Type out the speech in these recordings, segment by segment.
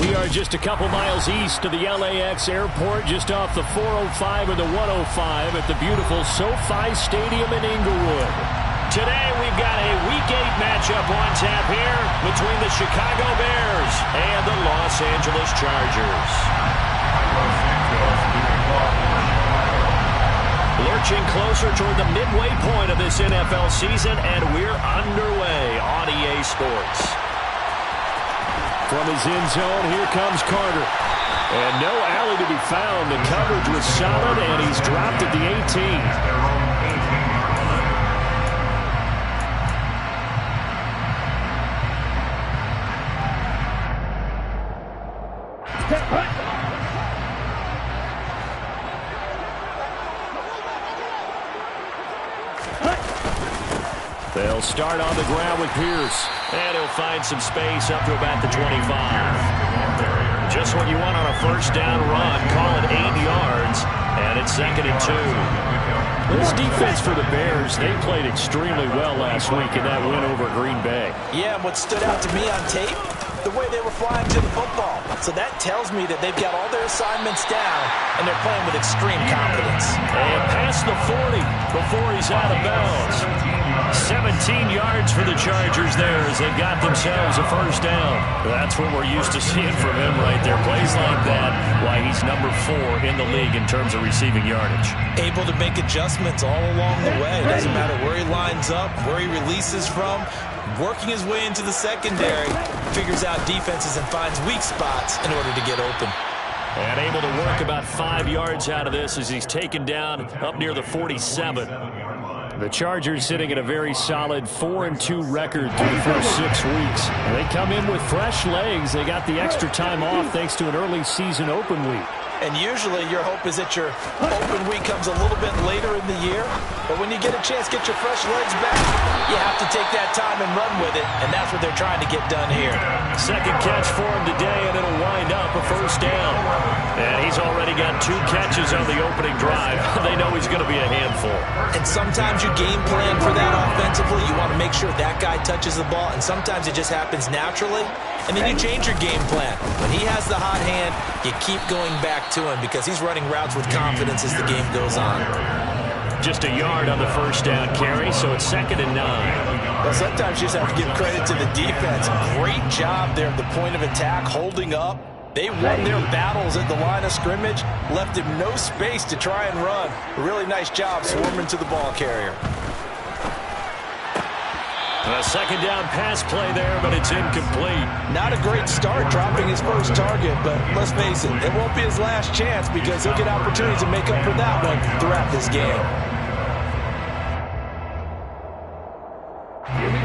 We are just a couple miles east of the LAX airport, just off the 405 and the 105 at the beautiful SoFi Stadium in Inglewood. Today we've got a Week 8 matchup on tap here between the Chicago Bears and the Los Angeles Chargers. Lurching closer toward the midway point of this NFL season, and we're underway on EA Sports. From his end zone, here comes Carter. And no alley to be found. The coverage was solid, and he's dropped at the 18. They'll start on the ground with Pierce. And he'll find some space up to about the 25. Just what you want on a first down run. Call it 8 yards. And it's 2nd and 2. This defense for the Bears, they played extremely well last week in that win over Green Bay. Yeah, and what stood out to me on tape, the way they were flying to the football. So that tells me that they've got all their assignments down, and they're playing with extreme confidence. And past the 40 before he's out of bounds. 17 yards for the Chargers there as they got themselves a first down. That's what we're used to seeing from him right there. Plays like that, why he's number 4 in the league in terms of receiving yardage. Able to make adjustments all along the way. Doesn't matter where he lines up, where he releases from. Working his way into the secondary, figures out defenses and finds weak spots in order to get open. And able to work about 5 yards out of this as he's taken down up near the 47. The Chargers sitting at a very solid 4-2 record through the first 6 weeks. And they come in with fresh legs. They got the extra time off thanks to an early season open week. And usually your hope is that your open week comes a little bit later in the year. But when you get a chance to get your fresh legs back, you have to take that time and run with it. And that's what they're trying to get done here. Second catch for him today, and it'll wind up a first down. And he's already got 2 catches on the opening drive. They know he's going to be a handful. And sometimes you game plan for that offensively. You want to make sure that guy touches the ball. And sometimes it just happens naturally. And then you change your game plan. When he has the hot hand, you keep going back to him because he's running routes with confidence as the game goes on. Just a yard on the first down carry, so it's 2nd and 9. Well, sometimes you just have to give credit to the defense. Great job there at the point of attack, holding up. They won their battles at the line of scrimmage, left him no space to try and run. A really nice job swarming to the ball carrier. A second down pass play there, but it's incomplete. Not a great start dropping his first target, but let's face it, it won't be his last chance because he'll get opportunities to make up for that one throughout this game.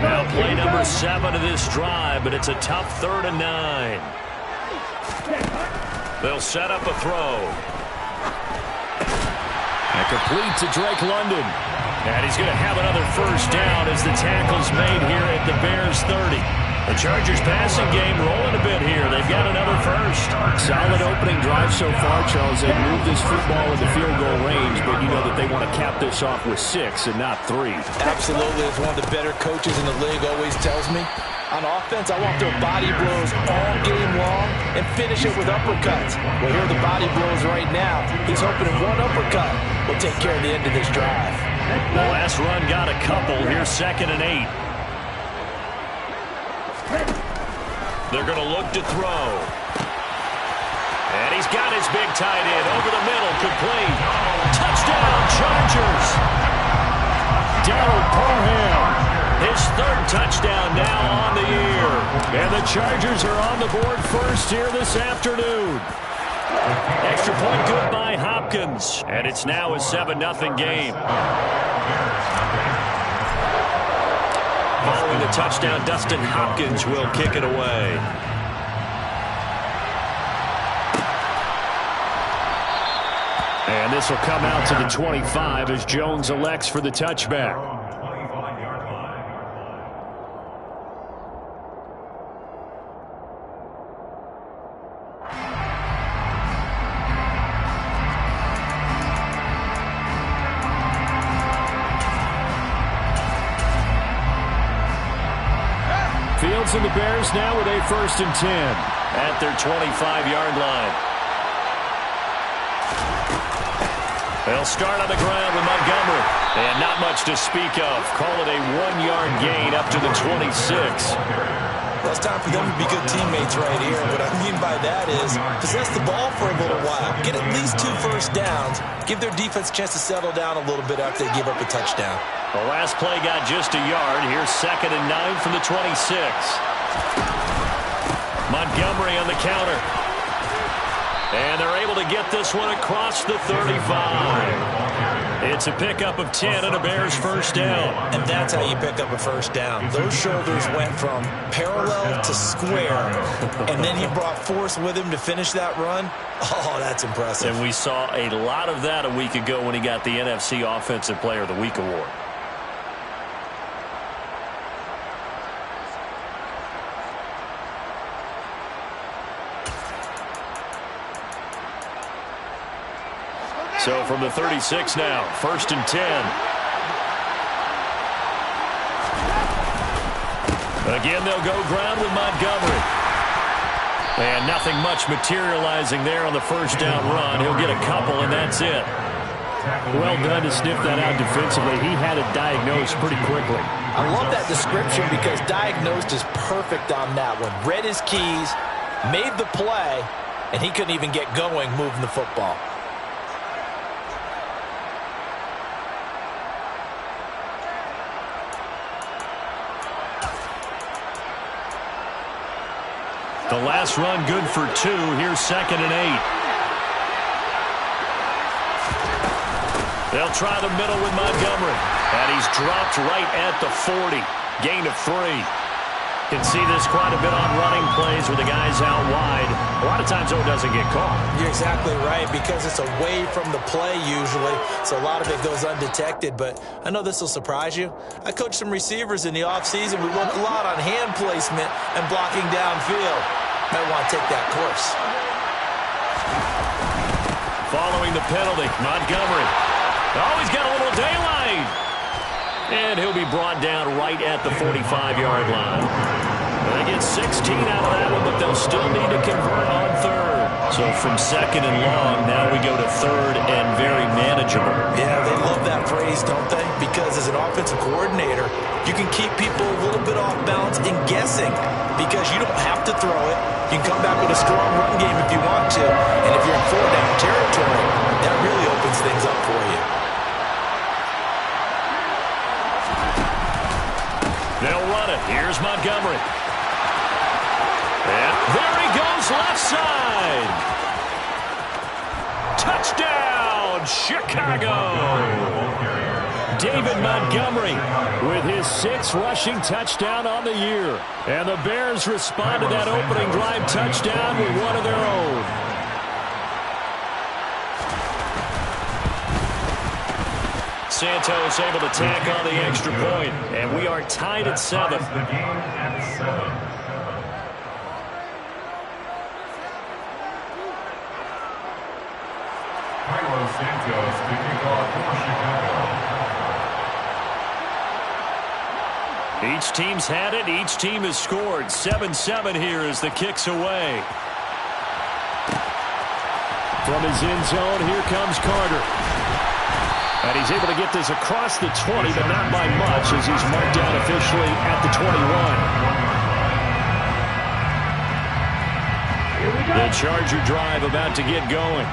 Now play number 7 of this drive, but it's a tough 3rd and 9. They'll set up a throw. And complete to Drake London. And he's going to have another first down as the tackle's made here at the Bears 30. The Chargers passing game rolling a bit here. They've got another first. Solid opening drive so far, Charles. They've moved this football into field goal range, but you know that they want to cap this off with 6 and not 3. Absolutely. As one of the better coaches in the league always tells me, on offense, I want their body blows all game long and finish it with uppercuts. Well, here are the body blows right now. He's hoping that one uppercut will take care of the end of this drive. The last run got a couple. Here's 2nd and 8. They're going to look to throw. And he's got his big tight end over the middle, complete. Touchdown, Chargers. Darryl Parham, his 3rd touchdown now on the year. And the Chargers are on the board first here this afternoon. Extra point good by Hopkins. And it's now a 7-0 game. Following the touchdown, Dustin Hopkins will kick it away. And this will come out to the 25 as Jones elects for the touchback. Fields and the Bears now with a 1st and 10. at their 25-yard line. They'll start on the ground with Montgomery. And not much to speak of. Call it a 1-yard gain up to the 26. Well, it's time for them to be good teammates right here. What I mean by that is possess the ball for a little while. Get at least 2 first downs. Give their defense a chance to settle down a little bit after they give up a touchdown. The last play got just a yard. Here's 2nd and 9 from the 26. Montgomery on the counter. And they're able to get this one across the 35. It's a pickup of 10 and a Bears first down. And that's how you pick up a first down. Those shoulders went from parallel to square, and then he brought force with him to finish that run. Oh, that's impressive. And we saw a lot of that a week ago when he got the NFC Offensive Player of the Week award. So from the 36 now, 1st and 10. Again, they'll go ground with Montgomery. And nothing much materializing there on the first down run. He'll get a couple, and that's it. Well done to sniff that out defensively. He had it diagnosed pretty quickly. I love that description because diagnosed is perfect on that one. Read his keys, made the play, and he couldn't even get going moving the football. The last run good for 2. Here's 2nd and 8. They'll try the middle with Montgomery. And he's dropped right at the 40. Gain of 3. Can see this quite a bit on running plays with the guys out wide. A lot of times, though, it doesn't get caught. You're exactly right, because it's away from the play usually, so a lot of it goes undetected. But I know this will surprise you. I coached some receivers in the offseason. We work a lot on hand placement and blocking downfield. Might want to take that course. Following the penalty, Montgomery. Oh, he's got a little daylight. And he'll be brought down right at the 45-yard line. They get 16 out of that one, but they'll still need to convert on 3rd. So from 2nd and long, now we go to 3rd and very manageable. Yeah, they love that phrase, don't they? Because as an offensive coordinator, you can keep people a little bit off balance and guessing because you don't have to throw it. You can come back with a strong run game if you want to. And if you're in 4-down territory, that really opens things up for you. They'll run it. Here's Montgomery. And there he goes, left side. Touchdown, Chicago. David Montgomery with his 6th rushing touchdown on the year. And the Bears respond to that opening drive touchdown with one of their own. Santos able to tack on the extra point, and we are tied at 7. Carlos Santos to kick off for Chicago. Each team's had it. Each team has scored. 7-7 here as the kick's away. From his end zone, here comes Carter. And he's able to get this across the 20, but not by much as he's marked down officially at the 21. The Charger drive about to get going.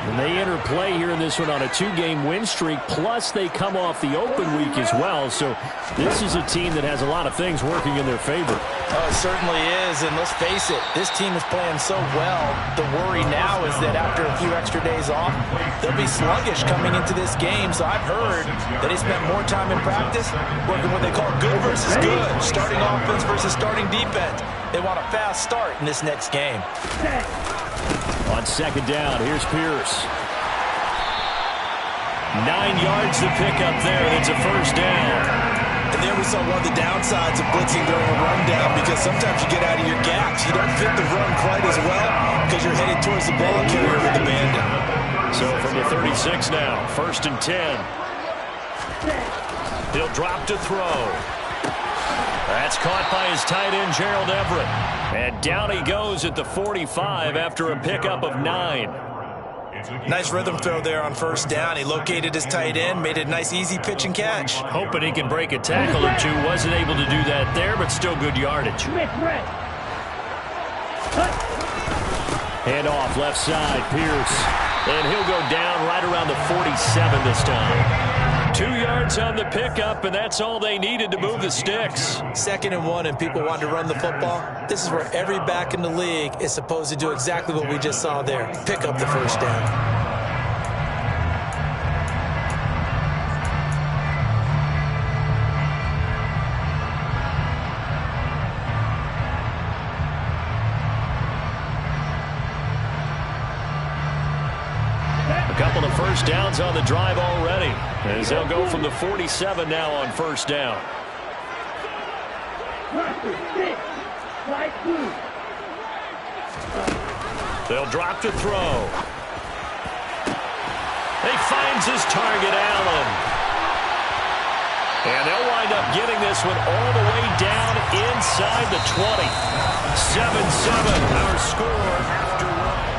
And they enter play here in this one on a 2-game win streak, plus they come off the open week as well. So this is a team that has a lot of things working in their favor. Oh, it certainly is, and let's face it, this team is playing so well. The worry now is that after a few extra days off, they'll be sluggish coming into this game. So I've heard that they spent more time in practice working what they call good versus good, starting offense versus starting defense. They want a fast start in this next game. On 2nd down, here's Pierce. 9 yards to pick up there. That's a first down. And there we saw one of the downsides of blitzing during a rundown because sometimes you get out of your gaps. You don't fit the run quite as well because you're headed towards the ball carrier with the bandit. So from the 36 now, 1st and 10. He'll drop to throw. That's caught by his tight end, Gerald Everett. And down he goes at the 45 after a pickup of 9. Nice rhythm throw there on first down. He located his tight end, made it a nice, easy pitch and catch. Hoping he can break a tackle or two. Wasn't able to do that there, but still good yardage. Hand off left side, Pierce. And he'll go down right around the 47 this time. 2 yards on the pickup, and that's all they needed to move the sticks. 2nd and 1, and people want to run the football. This is where every back in the league is supposed to do exactly what we just saw there. Pick up the first down. A couple of first downs on the drive already, as they'll go from the 47 now on first down. They'll drop to throw. He finds his target, Allen. And they'll wind up getting this one all the way down inside the 20. 7-7, our score after one.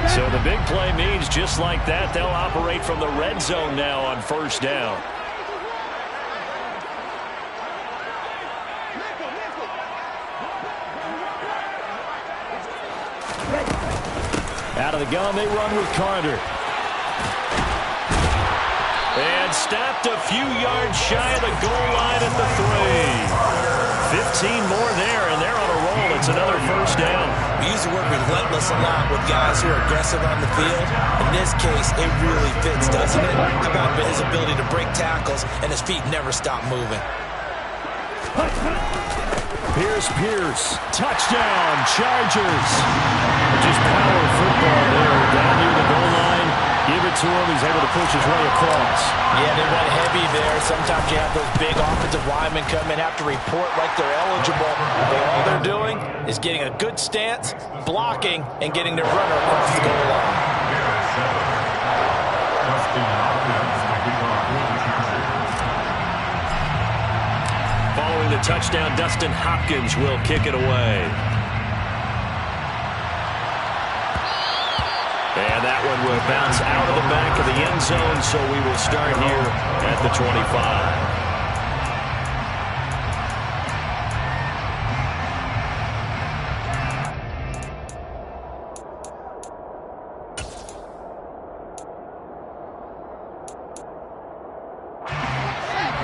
So the big play means just like that, they'll operate from the red zone now on first down. Out of the gun, they run with Carter. And stopped a few yards shy of the goal line at the 3. 15 more there, and they're on a roll. It's another first down. We use the word relentless a lot with guys who are aggressive on the field. In this case, it really fits, doesn't it? How about his ability to break tackles and his feet never stop moving? Pierce, touchdown, Chargers. Just power football there, down near the goal line. Give it to him, he's able to push his way across. Yeah, they went heavy there. Sometimes you have those big offensive linemen come in, have to report like they're eligible. But all they're doing is getting a good stance, blocking, and getting their runner across the goal line. Following the touchdown, Dustin Hopkins will kick it away. And that one will bounce out of the back of the end zone, so we will start here at the 25.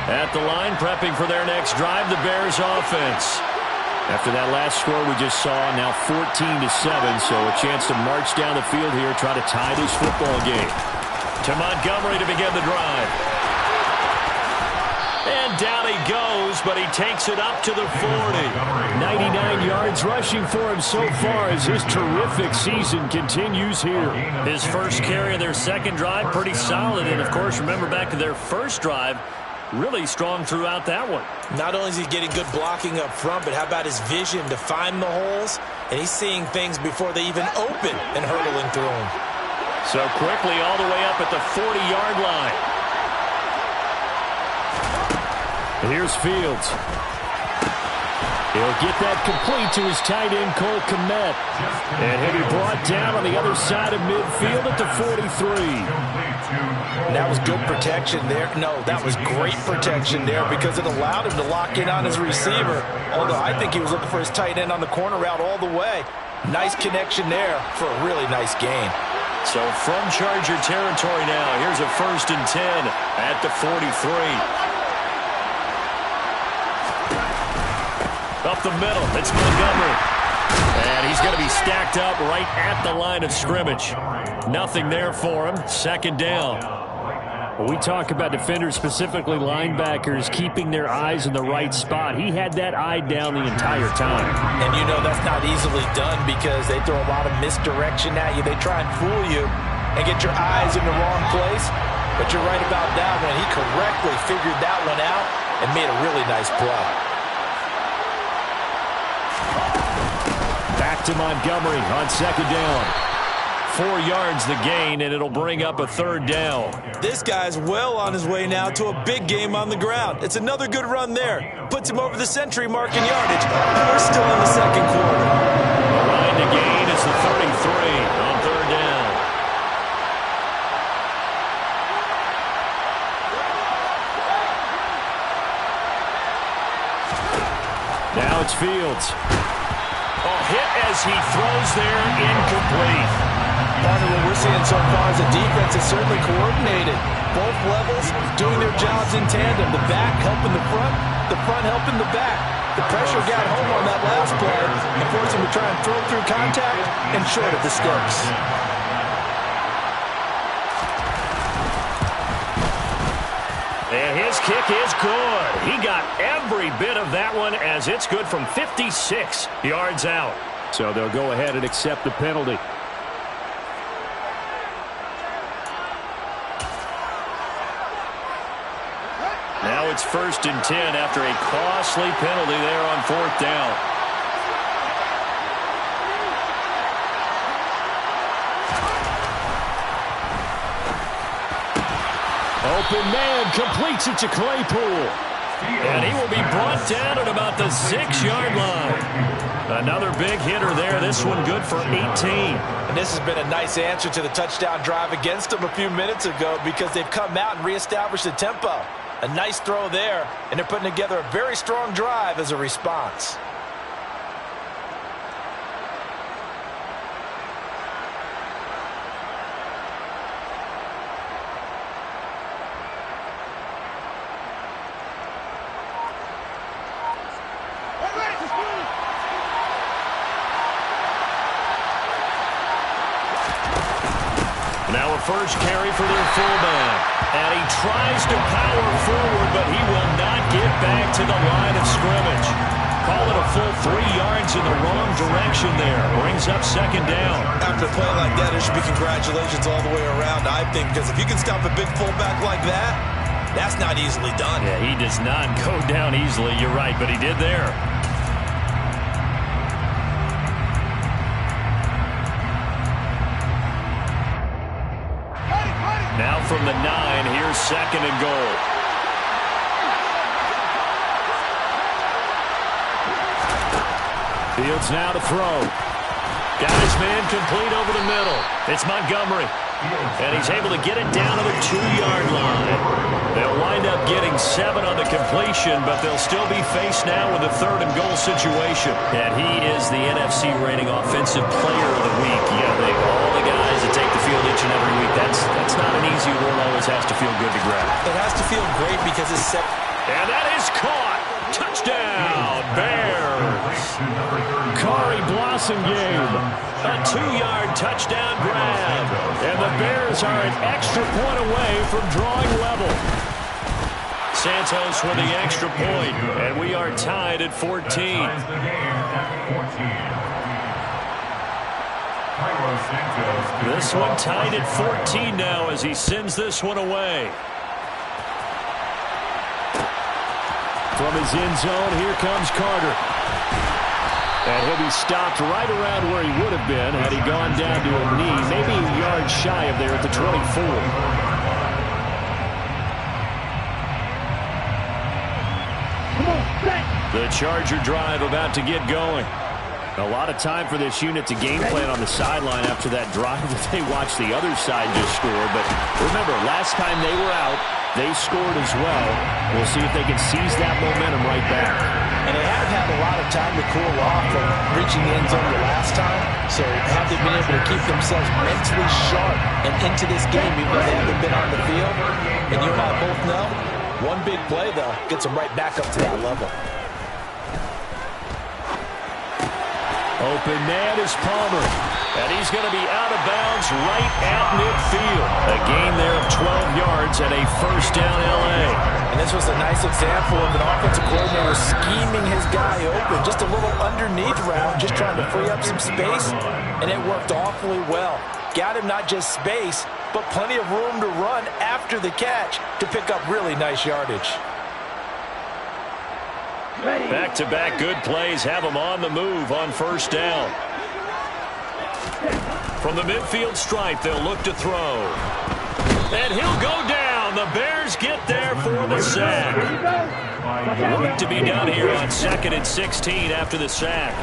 At the line, prepping for their next drive, the Bears offense. After that last score we just saw, now 14-7, so a chance to march down the field here, try to tie this football game. To Montgomery to begin the drive. And down he goes, but he takes it up to the 40. 99 yards rushing for him so far as his terrific season continues here. His first carry of their second drive, pretty solid. And, of course, remember back to their first drive, really strong throughout that one. Not only is he getting good blocking up front, but how about his vision to find the holes? And he's seeing things before they even open and hurdling through them. So quickly all the way up at the 40-yard line. And here's Fields. He'll get that complete to his tight end, Cole Kmet. And he'll be brought down on the other side of midfield at the 43. That was good protection there. No, that was great protection there because it allowed him to lock in on his receiver. Although I think he was looking for his tight end on the corner route all the way. Nice connection there for a really nice gain. So from Charger territory now, here's a 1st and 10 at the 43. Up the middle, it's Montgomery. And he's going to be stacked up right at the line of scrimmage. Nothing there for him. 2nd down. When we talk about defenders, specifically linebackers, keeping their eyes in the right spot, he had that eye down the entire time. And you know that's not easily done because they throw a lot of misdirection at you. They try and fool you and get your eyes in the wrong place. But you're right about that one. He correctly figured that one out and made a really nice play. Back to Montgomery on 2nd down. 4 yards the gain, and it'll bring up a 3rd down. This guy's well on his way now to a big game on the ground. It's another good run there. Puts him over the century mark in yardage. We're still in the 2nd quarter. The line to gain is the 33 on 3rd down. Now it's Fields. Hit as he throws there, incomplete. Partner, what we're seeing so far is the defense is certainly coordinated. Both levels doing their jobs in tandem. The back helping the front helping the back. The pressure got home on that last play and forced him to try and throw through contact and short of the sticks. And his kick is good. He got every bit of that one as it's good from 56 yards out. So they'll go ahead and accept the penalty. Now it's 1st and 10 after a costly penalty there on 4th down. Open man completes it to Claypool. And he will be brought down at about the 6-yard line. Another big hitter there. This one good for 18. And this has been a nice answer to the touchdown drive against them a few minutes ago because they've come out and reestablished the tempo. A nice throw there, and they're putting together a very strong drive as a response. Now a first carry for their fullback. And he tries to power forward, but he will not get back to the line of scrimmage. Call it a full 3 yards in the wrong direction there. Brings up 2nd down. After a play like that, there should be congratulations all the way around, I think, because if you can stop a big fullback like that, that's not easily done. Yeah, he does not go down easily. You're right, but he did there. Now from the 9, here's 2nd and goal. Fields now to throw. Got his man complete over the middle. It's Montgomery. And he's able to get it down to the 2-yard line. They'll wind up getting 7 on the completion, but they'll still be faced now with a 3rd and goal situation. And he is the NFC rating offensive player of the week. Yeah, all the guys that take the field each and every week. That's not an easy one. Always has to feel good to grab. It has to feel great because it's set. And that is caught. Touchdown, Bears. Kari Blossomgame. A 2-yard touchdown grab. And the Bears are an extra point away from drawing level. Santos with the extra point, and we are tied at 14. This one tied at 14 now as he sends this one away. From his end zone, here comes Carter. And he'll be stopped right around where he would have been had he gone down to a knee, maybe a yard shy of there at the 24. The Charger drive about to get going. A lot of time for this unit to game plan on the sideline after that drive that they watched the other side just score. But remember, last time they were out, they scored as well. We'll see if they can seize that momentum right back. And they have had a lot of time to cool off from reaching the end zone the last time. So have they been able to keep themselves mentally sharp and into this game even though they haven't been on the field? And you and I both know, one big play, though, gets them right back up to that level. Open man is Palmer. And he's going to be out of bounds right at midfield. A gain there of 12 yards and a first down L.A. And this was a nice example of an offensive coordinator scheming his guy open. Just a little underneath route, just trying to free up some space. And it worked awfully well. Got him not just space, but plenty of room to run after the catch to pick up really nice yardage. Back-to-back good plays have them on the move on first down. From the midfield stripe, they'll look to throw. And he'll go down. The Bears get there for the sack. Work to be done here on 2nd and 16 after the sack.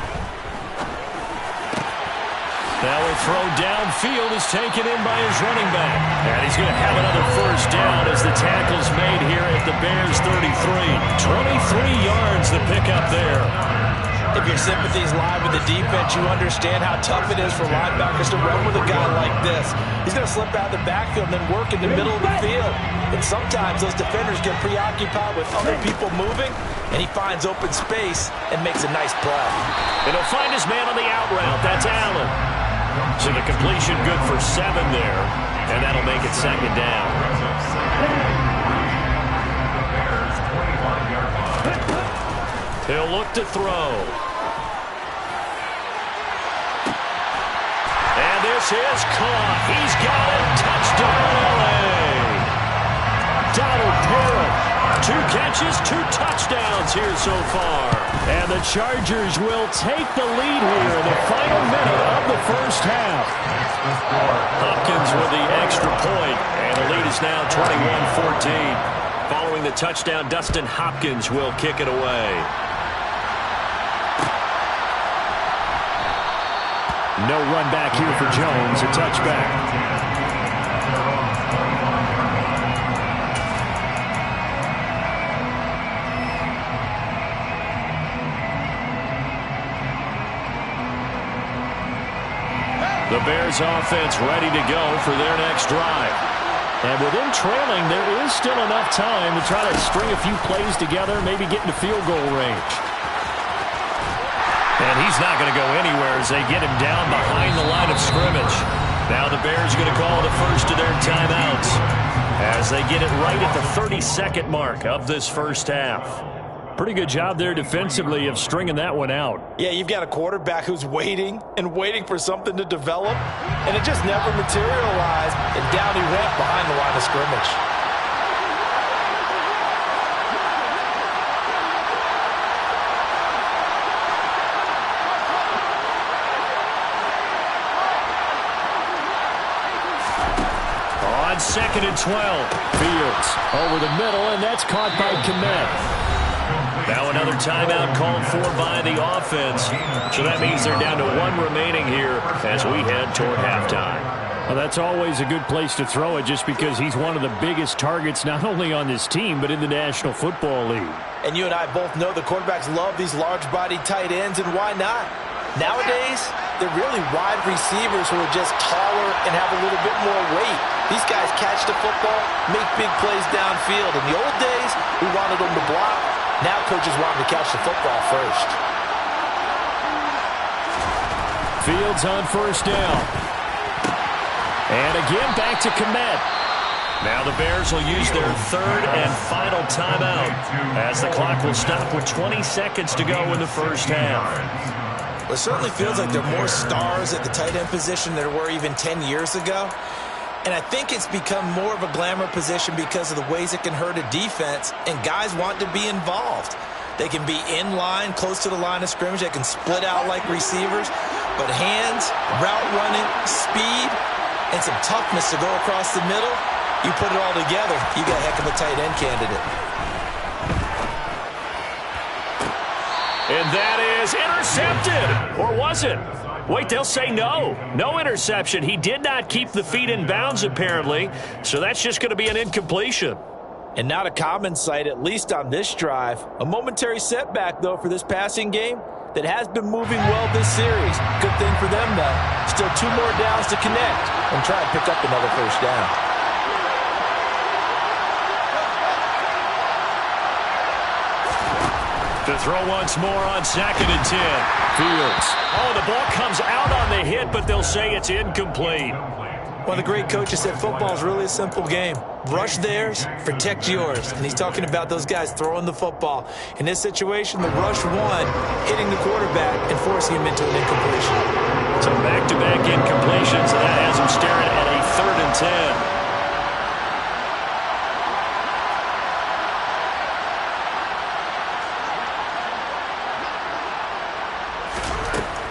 Now a throw downfield is taken in by his running back. And he's going to have another first down as the tackle's made here at the Bears 33. 23 yards to pick up there. If your sympathies lie with the defense, you understand how tough it is for linebackers to run with a guy like this. He's going to slip out of the backfield and then work in the middle of the field. And sometimes those defenders get preoccupied with other people moving, and he finds open space and makes a nice play. And he'll find his man on the out route. That's Allen. So the completion good for 7 there, and that'll make it 2nd down. He'll look to throw. And this is caught. He's got it. Touchdown, LA. Donald Parrott. 2 catches, 2 touchdowns here so far. And the Chargers will take the lead here in the final minute of the first half. Hopkins with the extra point, and the lead is now 21-14. Following the touchdown, Dustin Hopkins will kick it away. No run back here for Jones, a touchback. The Bears offense ready to go for their next drive. And with them trailing, there is still enough time to try to string a few plays together, maybe get into field goal range. And he's not going to go anywhere as they get him down behind the line of scrimmage. Now the Bears are going to call the first of their timeouts as they get it right at the 30-second mark of this first half. Pretty good job there defensively of stringing that one out. Yeah, you've got a quarterback who's waiting and waiting for something to develop, and it just never materialized, and down he went behind the line of scrimmage. On 2nd and 12, Fields over the middle, and that's caught by Kmet. Now another timeout called for by the offense. So that means they're down to 1 remaining here as we head toward halftime. Well, that's always a good place to throw it just because he's one of the biggest targets not only on this team but in the National Football League. And you and I both know the quarterbacks love these large-bodied tight ends, and why not? Nowadays, they're really wide receivers who are just taller and have a little bit more weight. These guys catch the football, make big plays downfield. In the old days, we wanted them to block. Now coaches want them to catch the football first. Fields on first down. And again, back to Kmet. Now the Bears will use their 3rd and final timeout as the clock will stop with 20 seconds to go in the first half. Well, it certainly feels like there are more stars at the tight end position than there were even 10 years ago. And I think it's become more of a glamour position because of the ways it can hurt a defense, and guys want to be involved. They can be in line, close to the line of scrimmage. They can split out like receivers. But hands, route running, speed, and some toughness to go across the middle, you put it all together, you got a heck of a tight end candidate. And that is intercepted. Or was it? Wait, they'll say no. No interception. He did not keep the feet in bounds, apparently. So that's just going to be an incompletion. And not a common sight, at least on this drive. A momentary setback, though, for this passing game that has been moving well this series. Good thing for them, though. Still 2 more downs to connect and try and pick up another first down. To throw once more on 2nd and 10. Fields. Oh, the ball comes out on the hit, but they'll say it's incomplete. One of the great coaches said football is really a simple game. Rush theirs, protect yours. And he's talking about those guys throwing the football. In this situation, the rush one, hitting the quarterback and forcing him into an incompletion. So back-to-back incompletions, and that has him staring at a 3rd and 10.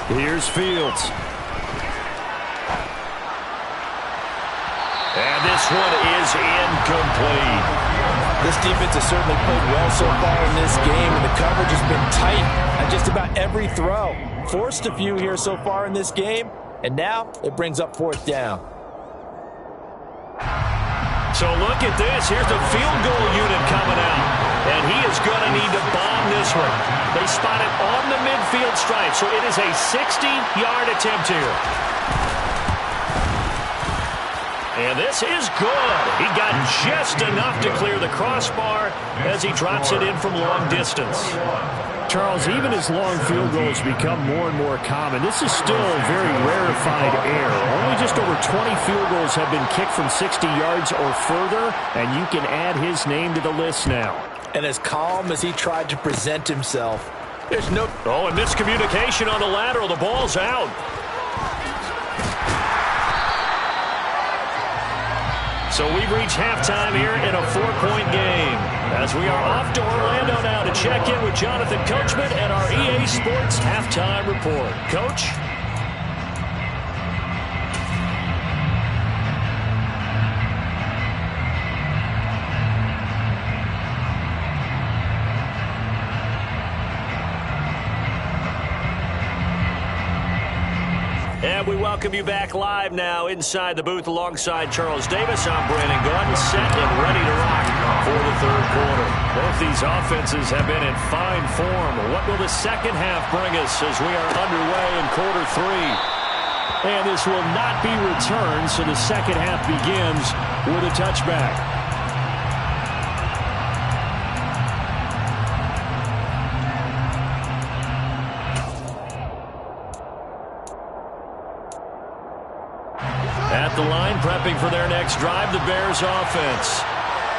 Here's Fields. And this one is incomplete. This defense has certainly played well so far in this game, and the coverage has been tight at just about every throw. Forced a few here so far in this game, and now it brings up fourth down. So look at this. Here's the field goal unit coming out. And he is going to need to bomb this one. They spot it on the midfield stripe, so it is a 60-yard attempt here. And this is good. He got just enough to clear the crossbar as he drops it in from long distance. Charles, even as long field goals become more and more common, this is still a very rarefied air. Only just over 20 field goals have been kicked from 60 yards or further, and you can add his name to the list now. And as calm as he tried to present himself, there's no... Oh, and miscommunication on the lateral. The ball's out. So we've reached halftime here in a 4-point game. As we are off to Orlando now to check in with Jonathan Coachman and our EA Sports Halftime Report. Coach? And we welcome you back live now inside the booth alongside Charles Davis. I'm Brandon Gaudin, set and ready to rock for the third quarter. Both these offenses have been in fine form. What will the second half bring us as we are underway in quarter three? And this will not be returned, so the second half begins with a touchback. At the line, prepping for their next drive, the Bears offense.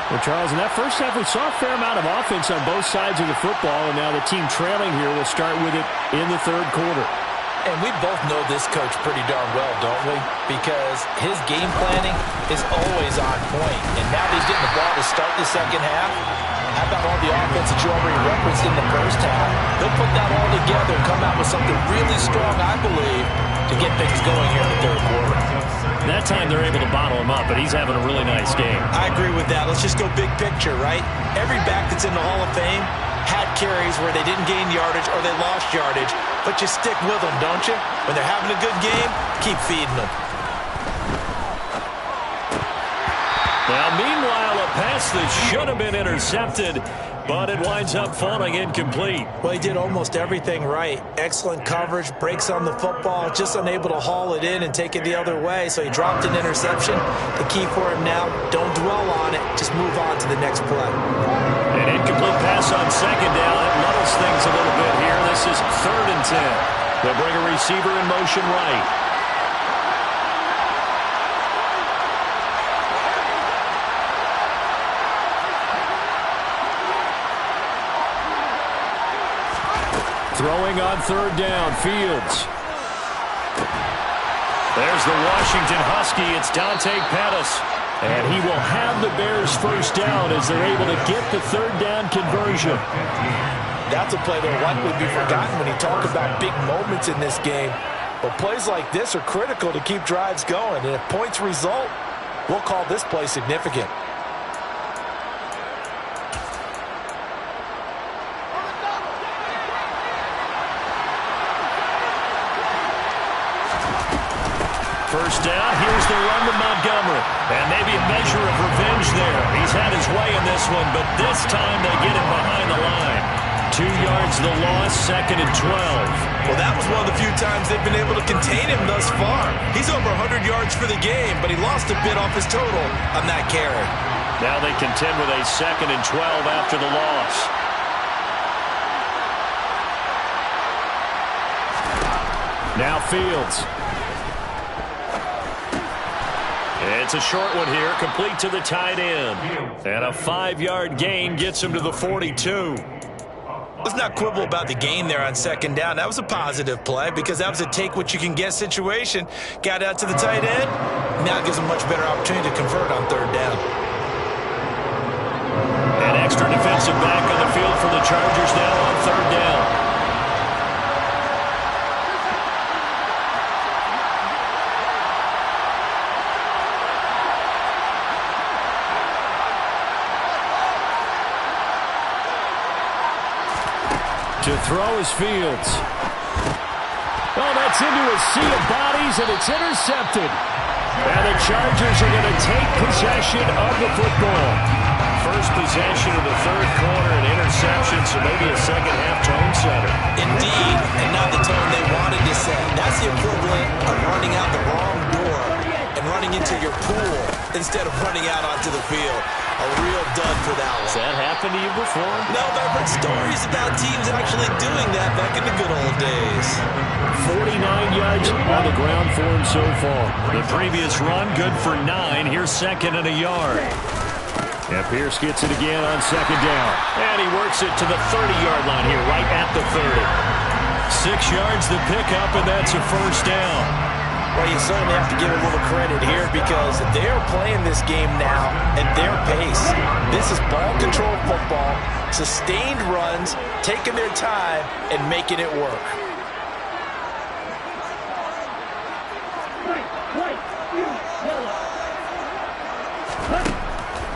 Well, Charles, in that first half, we saw a fair amount of offense on both sides of the football, and now the team trailing here will start with it in the third quarter. And we both know this coach pretty darn well, don't we? Because his game planning is always on point. And now that he's getting the ball to start the second half, how about all the offense that you already referenced in the first half? They'll put that all together and come out with something really strong, I believe, to get things going here in the third quarter. That time they're able to bottle him up, but he's having a really nice game. I agree with that. Let's just go big picture, right? Every back that's in the Hall of Fame had carries where they didn't gain yardage or they lost yardage, but you stick with them, don't you? When they're having a good game, keep feeding them. Now, meanwhile, a pass that should have been intercepted, but it winds up falling incomplete. Well, he did almost everything right. Excellent coverage, breaks on the football, just unable to haul it in and take it the other way, so he dropped an interception. The key for him now, don't dwell on it, just move on to the next play. An incomplete pass on second down. It muddles things a little bit here. This is 3rd and 10. They'll bring a receiver in motion right. Throwing on 3rd down, Fields. There's the Washington Husky. It's Dante Pettis. And he will have the Bears first down as they're able to get the 3rd down conversion. That's a play that will likely be forgotten when you talk about big moments in this game. But plays like this are critical to keep drives going. And if points result, we'll call this play significant. First down, here's the run to Montgomery. And maybe a measure of revenge there. He's had his way in this one, but this time they get him behind the line. 2 yards the loss, 2nd and 12. Well, that was one of the few times they've been able to contain him thus far. He's over 100 yards for the game, but he lost a bit off his total on that carry. Now they contend with a 2nd and 12 after the loss. Now Fields. It's a short one here, complete to the tight end. And a 5-yard gain gets him to the 42. Let's not quibble about the gain there on 2nd down. That was a positive play because that was a take-what-you-can-get situation. Got out to the tight end. Now it gives him a much better opportunity to convert on 3rd down. An extra defensive back on the field for the Chargers now on 3rd down. To throw is Fields. Oh, that's into a sea of bodies, and it's intercepted. And the Chargers are going to take possession of the football. First possession of the third quarter, an interception, so maybe a second-half tone setter. Indeed, and not the tone they wanted to set. That's the equivalent of running out the wrong door and running into your pool instead of running out onto the field. A real dud for that one. Has that happened to you before? No, but I've heard stories about teams actually doing that back in the good old days. 49 yards on the ground for him so far. The previous run, good for 9. Here's second and a yard. And Pierce gets it again on second down. And he works it to the 30-yard line here, right at the 30. 6 yards the pickup, and that's a first down. Well, you certainly have to give a little credit here because they're playing this game now at their pace. This is ball control football, sustained runs, taking their time, and making it work.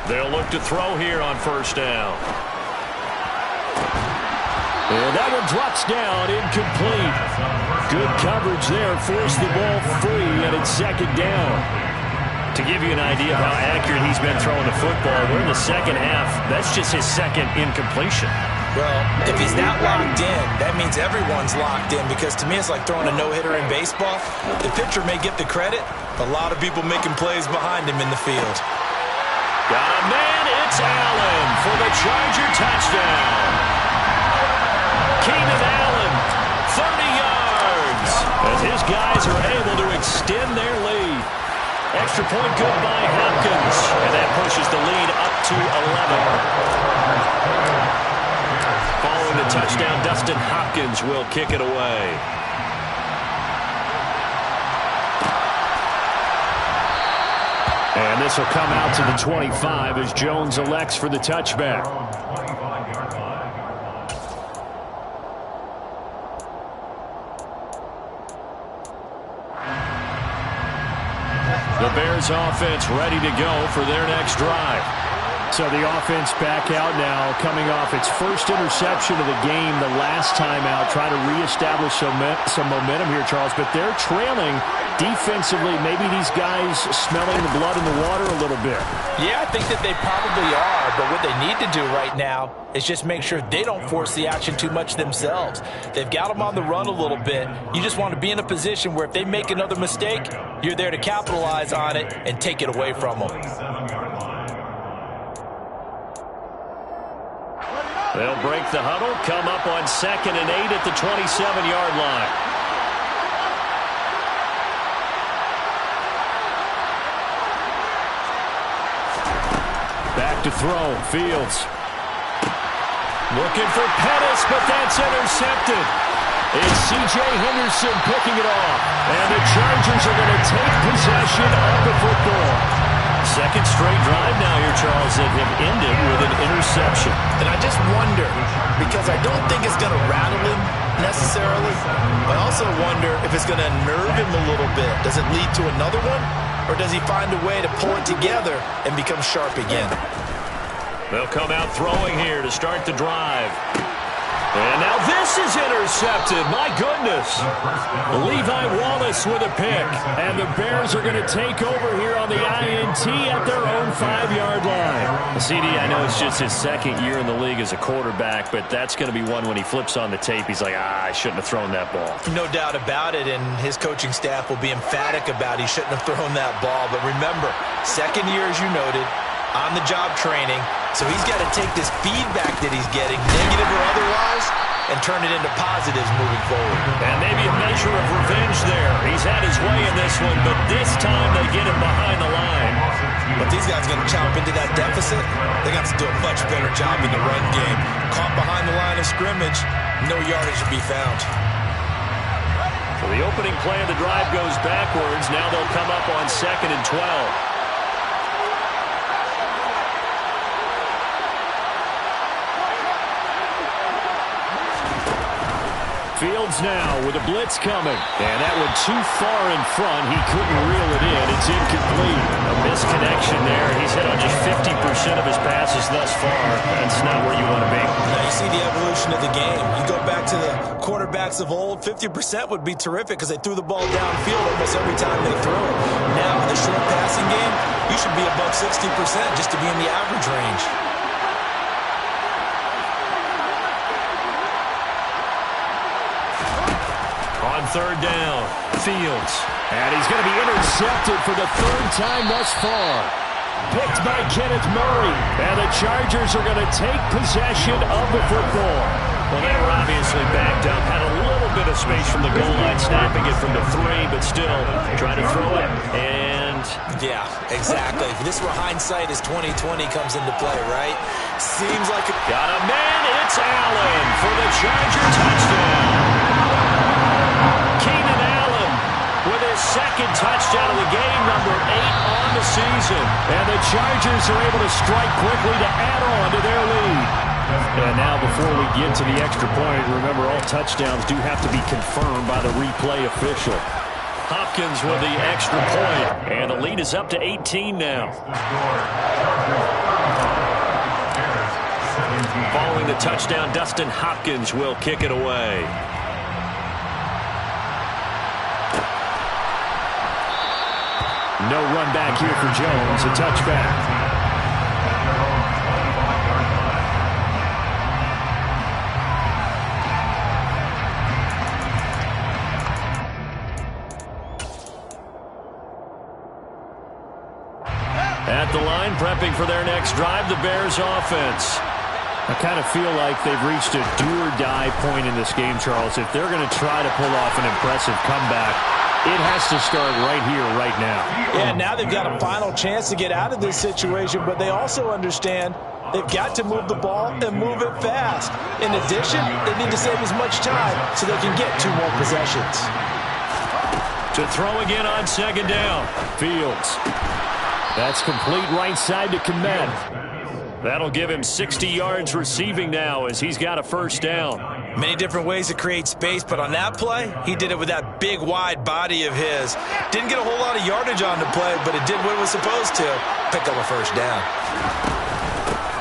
They'll look to throw here on first down. And that one drops down, incomplete. Good coverage there, forced the ball free, and it's second down. To give you an idea of how accurate he's been throwing the football, we're in the second half. That's just his second incompletion. Well, if he's not locked in, that means everyone's locked in because to me it's like throwing a no-hitter in baseball. The pitcher may get the credit, a lot of people making plays behind him in the field. Got a man, it's Allen for the Charger touchdown. Keenan Allen, 30 yards, as his guys are able to extend their lead. Extra point good by Hopkins, and that pushes the lead up to 11. Following the touchdown, Dustin Hopkins will kick it away. And this will come out to the 25 as Jones elects for the touchback. The Bears offense ready to go for their next drive. So the offense back out now, coming off its first interception of the game the last time out, trying to reestablish some momentum here, Charles. But they're trailing defensively. Maybe these guys smelling the blood in the water a little bit. Yeah, I think that they probably are. But what they need to do right now is just make sure they don't force the action too much themselves. They've got them on the run a little bit. You just want to be in a position where if they make another mistake, you're there to capitalize on it and take it away from them. They'll break the huddle, come up on 2nd and 8 at the 27-yard line. Back to throw, Fields. Looking for Pettis, but that's intercepted. It's C.J. Henderson picking it off. And the Chargers are going to take possession of the football. Second straight drive now here, Charles, that have ended with an interception. And I just wonder, because I don't think it's going to rattle him necessarily, but I also wonder if it's going to nerve him a little bit. Does it lead to another one? Or does he find a way to pull it together and become sharp again? They'll come out throwing here to start the drive. And now this is intercepted. My goodness. Levi Wallace with a pick. And the Bears are going to take over here on the INT at their own 5-yard line. CD, I know it's just his second year in the league as a quarterback, but that's going to be one when he flips on the tape. He's like, I shouldn't have thrown that ball. No doubt about it, and his coaching staff will be emphatic about he shouldn't have thrown that ball. But remember, second year, as you noted, on-the-job training. So he's got to take this feedback that he's getting, negative or otherwise, and turn it into positives moving forward. And maybe a measure of revenge there. He's had his way in this one, but this time they get him behind the line. But these guys are going to chomp into that deficit. They got to do a much better job in the run game. Caught behind the line of scrimmage, no yardage to be found. So the opening play of the drive goes backwards. Now they'll come up on 2nd and 12. Fields now with a blitz coming. And that one too far in front. He couldn't reel it in. It's incomplete. A misconnection there. He's hit on just 50% of his passes thus far. That's not where you want to be. Now you see the evolution of the game. You go back to the quarterbacks of old, 50% would be terrific because they threw the ball downfield almost every time they threw it. Now with the short passing game, you should be above 60% just to be in the average range. On third down, Fields. And he's going to be intercepted for the third time thus far. Picked by Kenneth Murray. And the Chargers are going to take possession of the football. Well, they were obviously backed up, had a little bit of space from the goal line, snapping it from the 3, but still trying to throw it. And yeah, exactly. This is where hindsight is 20/20 comes into play, right? Seems like it. Got a man. It's Allen for the Charger touchdown. Keenan Allen with his second touchdown of the game, number 8 on the season. And the Chargers are able to strike quickly to add on to their lead. And now before we get to the extra point, remember all touchdowns do have to be confirmed by the replay official. Hopkins with the extra point, and the lead is up to 18 now. Following the touchdown, Dustin Hopkins will kick it away. No run back here for Jones, a touchback. At the line, prepping for their next drive, the Bears offense. I kind of feel like they've reached a do-or-die point in this game, Charles. If they're going to try to pull off an impressive comeback, it has to start right here, right now. Yeah, now they've got a final chance to get out of this situation, but they also understand they've got to move the ball and move it fast. In addition, they need to save as much time so they can get 2 more possessions. To throw again on second down, Fields. That's complete right side to Kmet. That'll give him 60 yards receiving now as he's got a first down. Many different ways to create space, but on that play, he did it with that big, wide body of his. Didn't get a whole lot of yardage on the play, but it did what it was supposed to. Pick up a first down.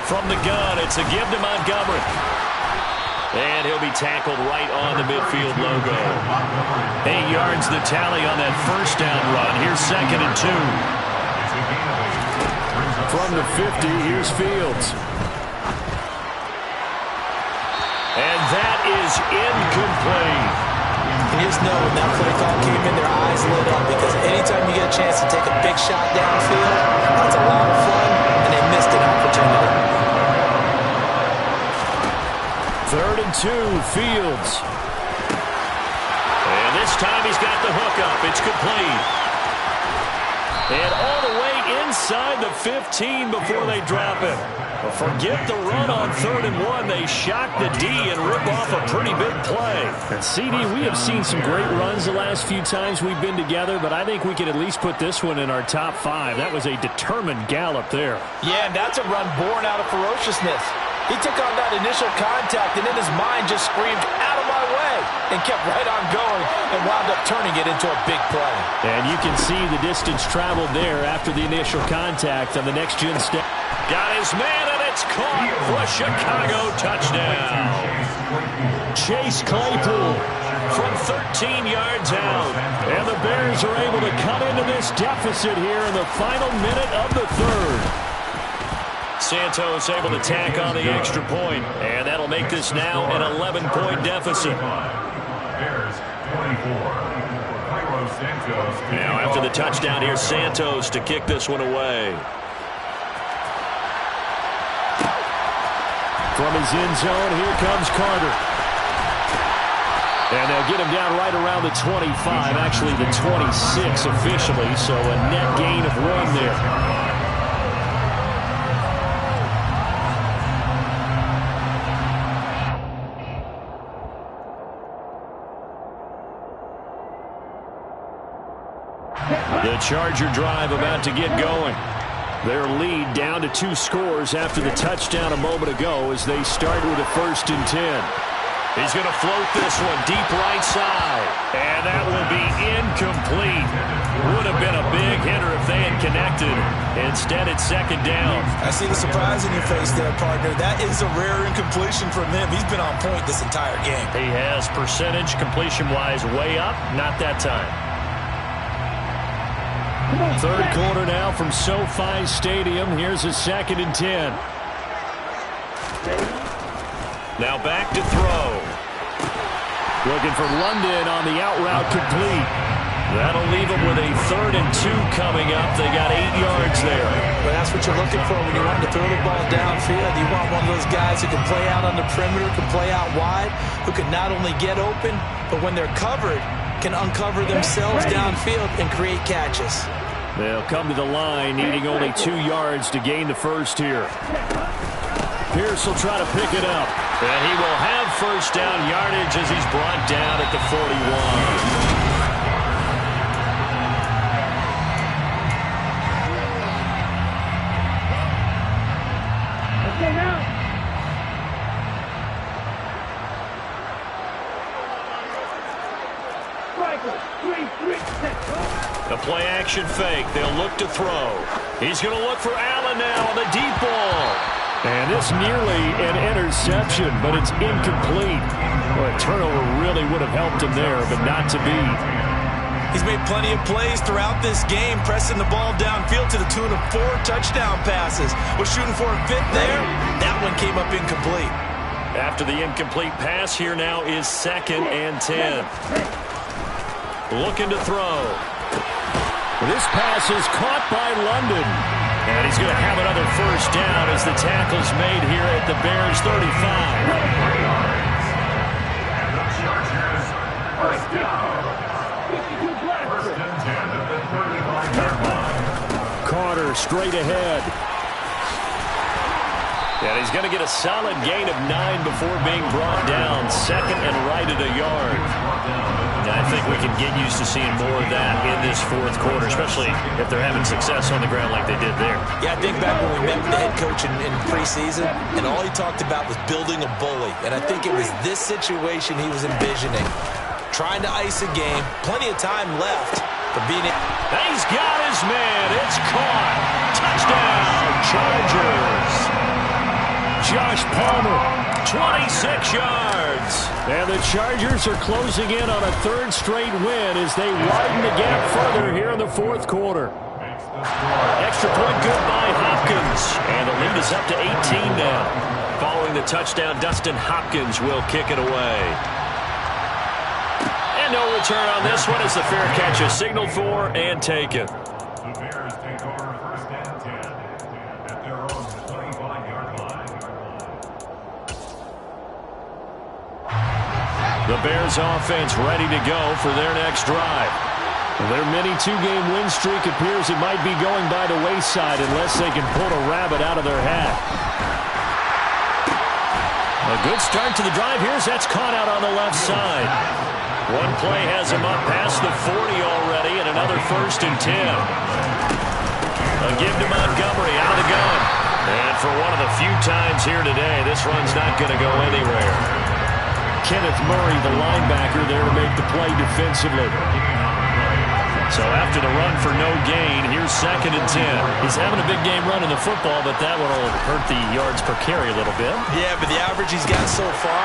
From the gun, it's a give to Montgomery. And he'll be tackled right on the midfield logo. 8 yards the tally on that first down run. Here's 2nd and 2. From the 50, here's Fields. And that is incomplete. You just know when that play call came in, their eyes lit up because anytime you get a chance to take a big shot downfield, that's a lot of fun, and they missed an opportunity. 3rd and 2, Fields. And this time he's got the hook up. It's complete. And all the way inside the 15 before they drop it. But forget the run on 3rd and 1. They shock the D and rip off a pretty big play. And CD, we have seen some great runs the last few times we've been together, but I think we can at least put this one in our top 5. That was a determined gallop there. Yeah, and that's a run born out of ferociousness. He took on that initial contact and in his mind just screamed, "Out of my way," and kept right on going and wound up turning it into a big play. And you can see the distance traveled there after the initial contact on the next-gen step. Got his man, and it's caught for a Chicago touchdown. Chase Claypool from 13 yards out. And the Bears are able to come into this deficit here in the final minute of the 3rd. Santos able to tack on the extra point, and that'll make this now an 11-point deficit. Now after the touchdown, here's Santos to kick this one away. From his end zone, here comes Carter. And they'll get him down right around the 25, actually the 26 officially, so a net gain of 1 there. The Charger drive about to get going. Their lead down to 2 scores after the touchdown a moment ago as they start with a 1st and 10. He's going to float this one deep right side. And that will be incomplete. Would have been a big hitter if they had connected. Instead, it's second down. I see the surprise in your face there, partner. That is a rare incompletion from him. He's been on point this entire game. He has percentage completion-wise way up. Not that time. Third quarter now from SoFi Stadium. Here's a 2nd and 10. Now back to throw. Looking for London on the out route complete. That'll leave them with a 3rd and 2 coming up. They got 8 yards there. But that's what you're looking for when you want to throw the ball downfield. You want one of those guys who can play out on the perimeter, can play out wide, who can not only get open, but when they're covered, can uncover themselves downfield and create catches. They'll come to the line, needing only 2 yards to gain the first here. Pierce will try to pick it up. And he will have first down yardage as he's brought down at the 41. The play action fake. They'll look to throw. He's going to look for Allen now on the deep ball. And it's nearly an interception, but it's incomplete. Well, a turnover really would have helped him there, but not to be. He's made plenty of plays throughout this game, pressing the ball downfield to the tune of 4 touchdown passes. Was shooting for a 5th there. That one came up incomplete. After the incomplete pass, here now is 2nd and 10. Looking to throw. This pass is caught by London. And he's going to have another first down as the tackle's made here at the Bears 35. Carter straight ahead. And he's going to get a solid gain of 9 before being brought down. 2nd and right at a yard. And I think we can get used to seeing more of that in this 4th quarter, especially if they're having success on the ground like they did there. Yeah, I think back when we met with the head coach in preseason, and all he talked about was building a bully. And I think it was this situation he was envisioning. Trying to ice a game, plenty of time left for being it. And he's got his man. It's caught. Touchdown, Chargers. Josh Palmer, 26 yards. And the Chargers are closing in on a 3rd straight win as they widen the gap further here in the 4th quarter. Extra point good by Hopkins. And the lead is up to 18 now. Following the touchdown, Dustin Hopkins will kick it away. And no return on this one as the fair catch is signaled for and taken. The Bears take over 1st and 10 at their own 35-yard line. The Bears offense ready to go for their next drive. Their mini 2-game win streak appears it might be going by the wayside unless they can pull a rabbit out of their hat. A good start to the drive. That's caught out on the left side. One play has him up past the 40 already, and another 1st and 10. A give to Montgomery out of the gun. And for one of the few times here today, this run's not going to go anywhere. Kenneth Murray, the linebacker, there to make the play defensively. So after the run for no gain, here's 2nd and 10. He's having a big game running the football, but that one will hurt the yards per carry a little bit. Yeah, but the average he's got so far,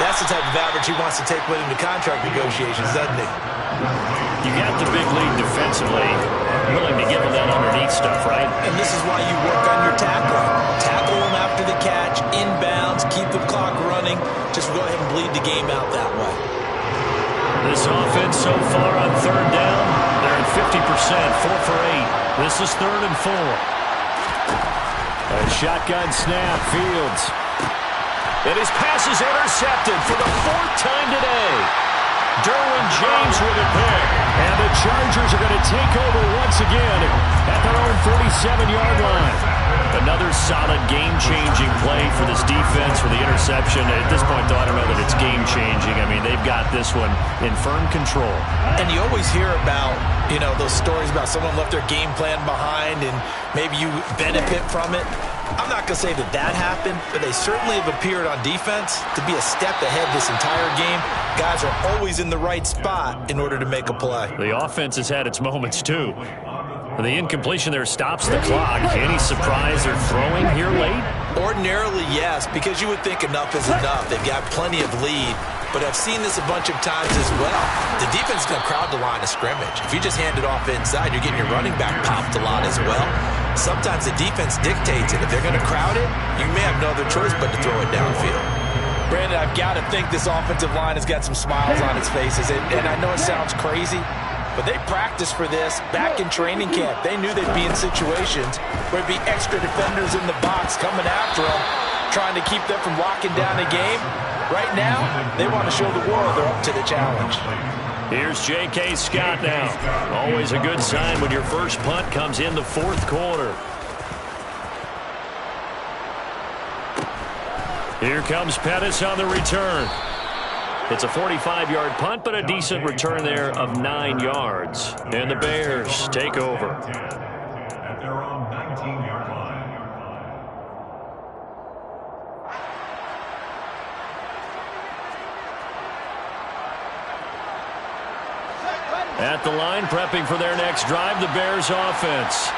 that's the type of average he wants to take with him to contract negotiations, doesn't he? You got the big lead defensively, willing to give him that underneath stuff, right? And this is why you work on your tackling. Tackle him after the catch, inbounds, keep the clock running. Just go ahead and bleed the game out that way. This offense so far on 3rd down, they're at 50%, 4 for 8. This is 3rd and 4. A shotgun snap, Fields. And his pass is intercepted for the 4th time today. Derwin James with a pick. And the Chargers are going to take over once again at their own 47-yard line. Another solid game-changing play for this defense for the interception. At this point, though, I don't know that it's game-changing. I mean, they've got this one in firm control. And you always hear about, those stories about someone left their game plan behind and maybe you benefit from it. I'm not going to say that happened, but they certainly have appeared on defense to be a step ahead this entire game. Guys are always in the right spot in order to make a play. The offense has had its moments, too. The incompletion there stops the clock. Any surprise they're throwing here late? Ordinarily, yes, because you would think enough is enough. They've got plenty of lead, but I've seen this a bunch of times as well. The defense is going to crowd the line of scrimmage. If you just hand it off inside, you're getting your running back popped a lot as well. Sometimes the defense dictates it. If they're going to crowd it, you may have no other choice but to throw it downfield. Brandon, I've got to think this offensive line has got some smiles on its faces, and I know it sounds crazy, but they practiced for this back in training camp. They knew they'd be in situations where there'd be extra defenders in the box coming after them, trying to keep them from locking down the game. Right now, they want to show the world they're up to the challenge. Here's J.K. Scott now. Always a good sign when your first punt comes in the fourth quarter. Here comes Pettis on the return. It's a 45-yard punt, but a decent return there of 9 yards. And the Bears take over. At their own 19-yard line. At the line, prepping for their next drive, the Bears offense.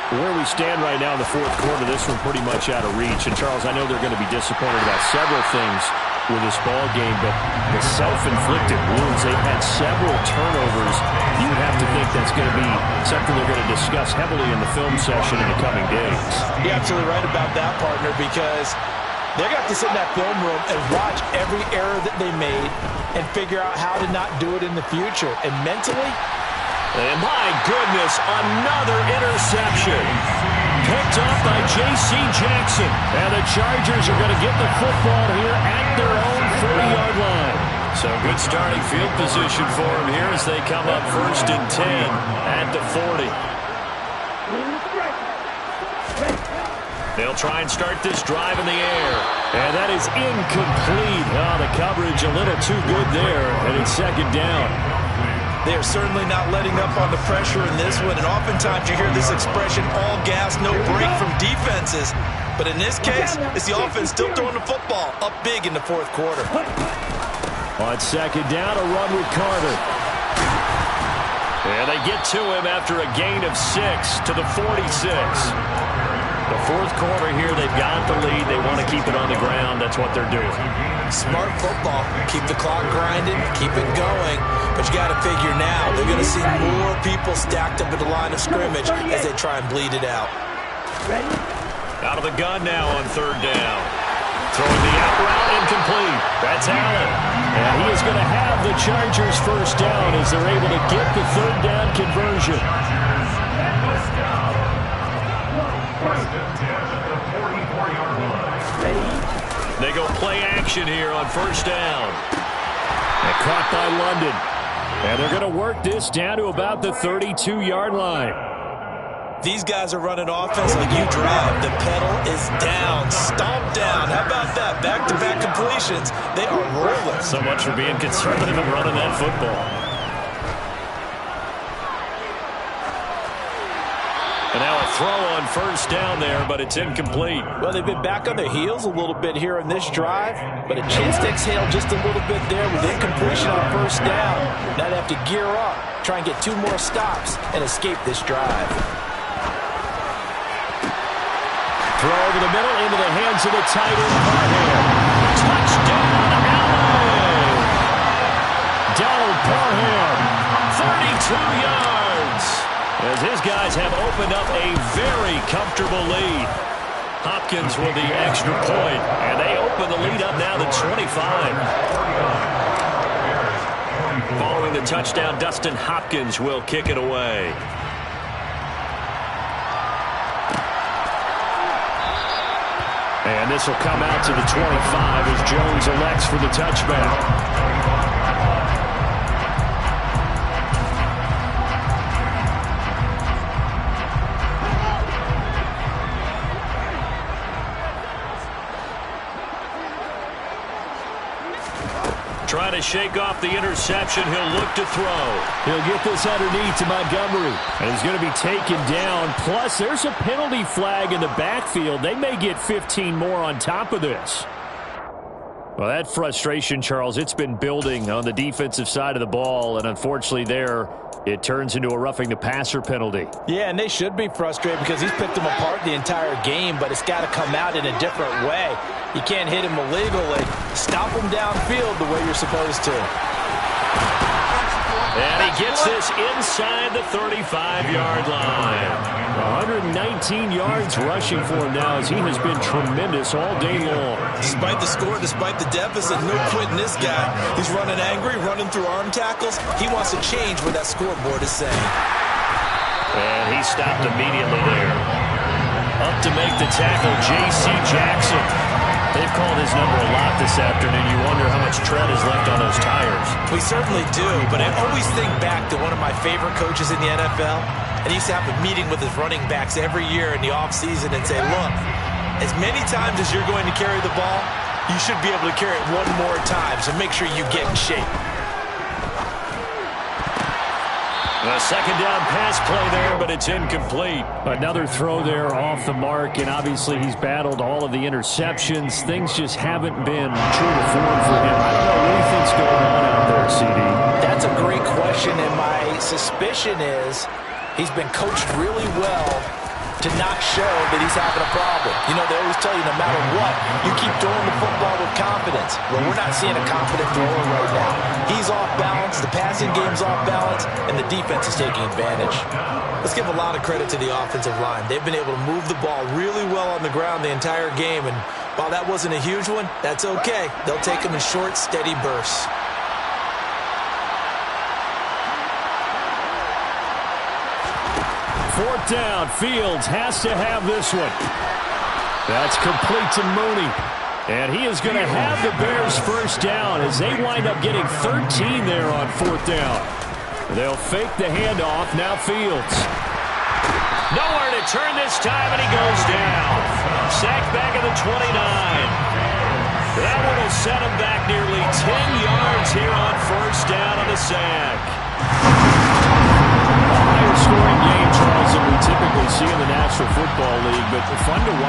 Where we stand right now in the fourth quarter, this one pretty much out of reach. And, Charles, I know they're going to be disappointed about several things with this ball game, but the self-inflicted wounds, they've had several turnovers. You would have to think that's going to be something they're going to discuss heavily in the film session in the coming days. You're absolutely right about that, partner, because they're going to have to sit in that film room and watch every error that they made and figure out how to not do it in the future. And mentally, and my goodness, another interception. Picked up by J.C. Jackson. And the Chargers are going to get the football here at their own 40-yard line. So good starting field position for them here as they come up 1st and 10 at the 40. They'll try and start this drive in the air. And that is incomplete. Oh, the coverage a little too good there. And it's 2nd down. They are certainly not letting up on the pressure in this one, and oftentimes you hear this expression, all gas, no break from defenses. But in this case, it's the offense still throwing the football up big in the fourth quarter. On 2nd down, a run with Carter. And they get to him after a gain of 6 to the 46. The fourth quarter here, they've got the lead. They want to keep it on the ground. That's what they're doing. Smart football. Keep the clock grinding, keep it going. But you got to figure now, they're going to see more people stacked up at the line of scrimmage as they try and bleed it out. Out of the gun now on 3rd down. Throwing the out route, incomplete. That's Allen. And he is going to have the Chargers 1st down as they're able to get the 3rd down conversion. They go play action here on 1st down. And caught by London. And they're going to work this down to about the 32-yard line. These guys are running offense like you drive. The pedal is down, stomped down. How about that? Back-to-back completions. They are rolling. So much for being conservative and running that football. And now a throw on 1st down there, but it's incomplete. Well, they've been back on their heels a little bit here on this drive, but a chance to exhale just a little bit there with incompletion on 1st down. Now they have to gear up, try and get 2 more stops, and escape this drive. Throw over the middle into the hands of the tight end, Parham. Touchdown, Allen! Donald Parham, 32 yards. As his guys have opened up a very comfortable lead. Hopkins with the extra point, and they open the lead up now to 25. Following the touchdown, Dustin Hopkins will kick it away. And this will come out to the 25 as Jones elects for the touchback. Trying to shake off the interception. He'll look to throw. He'll get this underneath to Montgomery. And he's going to be taken down. Plus, there's a penalty flag in the backfield. They may get 15 more on top of this. Well, that frustration, Charles, it's been building on the defensive side of the ball. And unfortunately there, it turns into a roughing the passer penalty. Yeah, and they should be frustrated because he's picked them apart the entire game, but it's got to come out in a different way. You can't hit him illegally. Stop him downfield the way you're supposed to. And he gets this inside the 35-yard line. 119 yards rushing for him now as he has been tremendous all day long. Despite the score, despite the deficit, no quitting this guy. He's running angry, running through arm tackles. He wants to change what that scoreboard is saying. And he stopped immediately there. Up to make the tackle, J.C. Jackson. They've called his number a lot this afternoon. You wonder how much tread is left on those tires. We certainly do, but I always think back to one of my favorite coaches in the NFL. And he used to have a meeting with his running backs every year in the offseason and say, look, as many times as you're going to carry the ball, you should be able to carry it one more time, so make sure you get in shape. A second down pass play there, but it's incomplete. Another throw there off the mark, and obviously he's battled all of the interceptions. Things just haven't been true to form for him. I don't know what he thinks going on out there, CD. That's a great question, and my suspicion is he's been coached really well to not show that he's having a problem. You know, they always tell you no matter what, you keep throwing the football with confidence. Well, we're not seeing a confident thrower right now. He's off balance, the passing game's off balance, and the defense is taking advantage. Let's give a lot of credit to the offensive line. They've been able to move the ball really well on the ground the entire game, and while that wasn't a huge one, that's okay. They'll take them in short, steady bursts. Fourth down, Fields has to have this one. That's complete to Mooney. And he is going to have the Bears first down as they wind up getting 13 there on fourth down. They'll fake the handoff. Now Fields. Nowhere to turn this time, and he goes down. Sacked back at the 29. That one will set him back nearly 10 yards here on first down on the sack. Higher scoring game, Charles, than we typically see in the National Football League, but fun to watch.